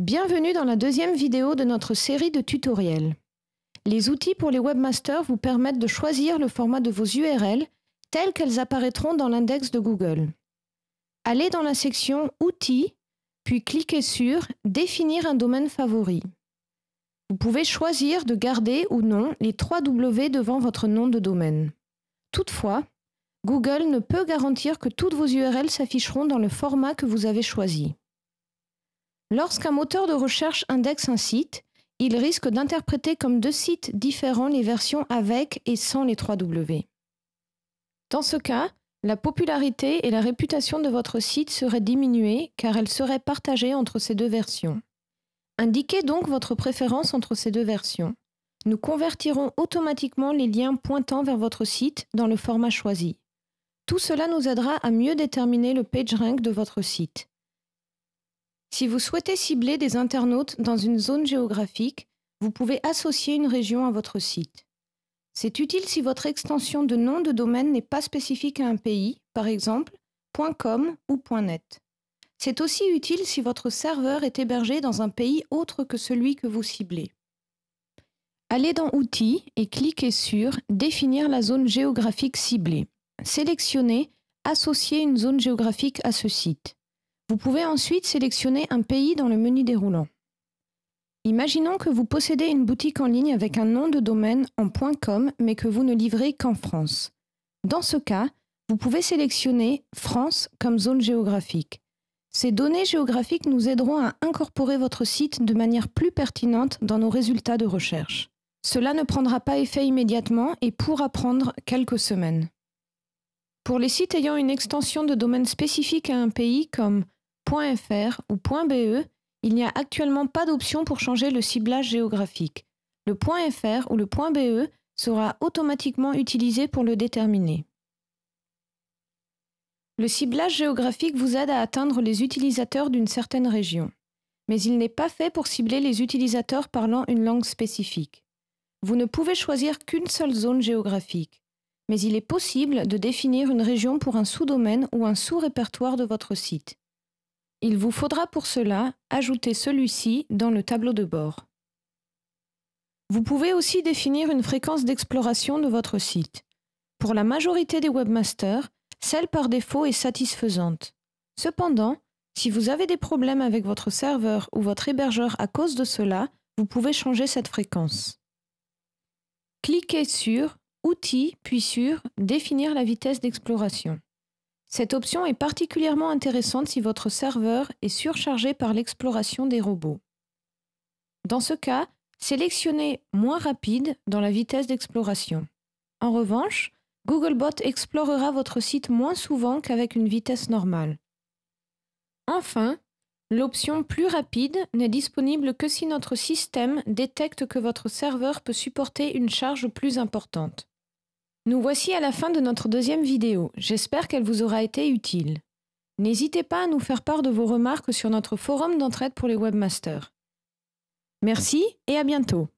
Bienvenue dans la deuxième vidéo de notre série de tutoriels. Les outils pour les webmasters vous permettent de choisir le format de vos URL telles qu'elles apparaîtront dans l'index de Google. Allez dans la section Outils, puis cliquez sur Définir un domaine favori. Vous pouvez choisir de garder ou non les 3 W devant votre nom de domaine. Toutefois, Google ne peut garantir que toutes vos URL s'afficheront dans le format que vous avez choisi. Lorsqu'un moteur de recherche indexe un site, il risque d'interpréter comme 2 sites différents les versions avec et sans les 3 W. Dans ce cas, la popularité et la réputation de votre site seraient diminuées car elles seraient partagées entre ces 2 versions. Indiquez donc votre préférence entre ces 2 versions. Nous convertirons automatiquement les liens pointant vers votre site dans le format choisi. Tout cela nous aidera à mieux déterminer le PageRank de votre site. Si vous souhaitez cibler des internautes dans une zone géographique, vous pouvez associer une région à votre site. C'est utile si votre extension de nom de domaine n'est pas spécifique à un pays, par exemple .com ou .net. C'est aussi utile si votre serveur est hébergé dans un pays autre que celui que vous ciblez. Allez dans Outils et cliquez sur Définir la zone géographique ciblée. Sélectionnez Associer une zone géographique à ce site. Vous pouvez ensuite sélectionner un pays dans le menu déroulant. Imaginons que vous possédez une boutique en ligne avec un nom de domaine en .com mais que vous ne livrez qu'en France. Dans ce cas, vous pouvez sélectionner France comme zone géographique. Ces données géographiques nous aideront à incorporer votre site de manière plus pertinente dans nos résultats de recherche. Cela ne prendra pas effet immédiatement et pourra prendre quelques semaines. Pour les sites ayant une extension de domaine spécifique à un pays comme .fr ou .be, il n'y a actuellement pas d'option pour changer le ciblage géographique. Le .fr ou le .be sera automatiquement utilisé pour le déterminer. Le ciblage géographique vous aide à atteindre les utilisateurs d'une certaine région, mais il n'est pas fait pour cibler les utilisateurs parlant une langue spécifique. Vous ne pouvez choisir qu'une seule zone géographique, mais il est possible de définir une région pour un sous-domaine ou un sous-répertoire de votre site. Il vous faudra pour cela ajouter celui-ci dans le tableau de bord. Vous pouvez aussi définir une fréquence d'exploration de votre site. Pour la majorité des webmasters, celle par défaut est satisfaisante. Cependant, si vous avez des problèmes avec votre serveur ou votre hébergeur à cause de cela, vous pouvez changer cette fréquence. Cliquez sur Outils puis sur Définir la vitesse d'exploration. Cette option est particulièrement intéressante si votre serveur est surchargé par l'exploration des robots. Dans ce cas, sélectionnez Moins rapide dans la vitesse d'exploration. En revanche, Googlebot explorera votre site moins souvent qu'avec une vitesse normale. Enfin, l'option Plus rapide n'est disponible que si notre système détecte que votre serveur peut supporter une charge plus importante. Nous voici à la fin de notre deuxième vidéo. J'espère qu'elle vous aura été utile. N'hésitez pas à nous faire part de vos remarques sur notre forum d'entraide pour les webmasters. Merci et à bientôt.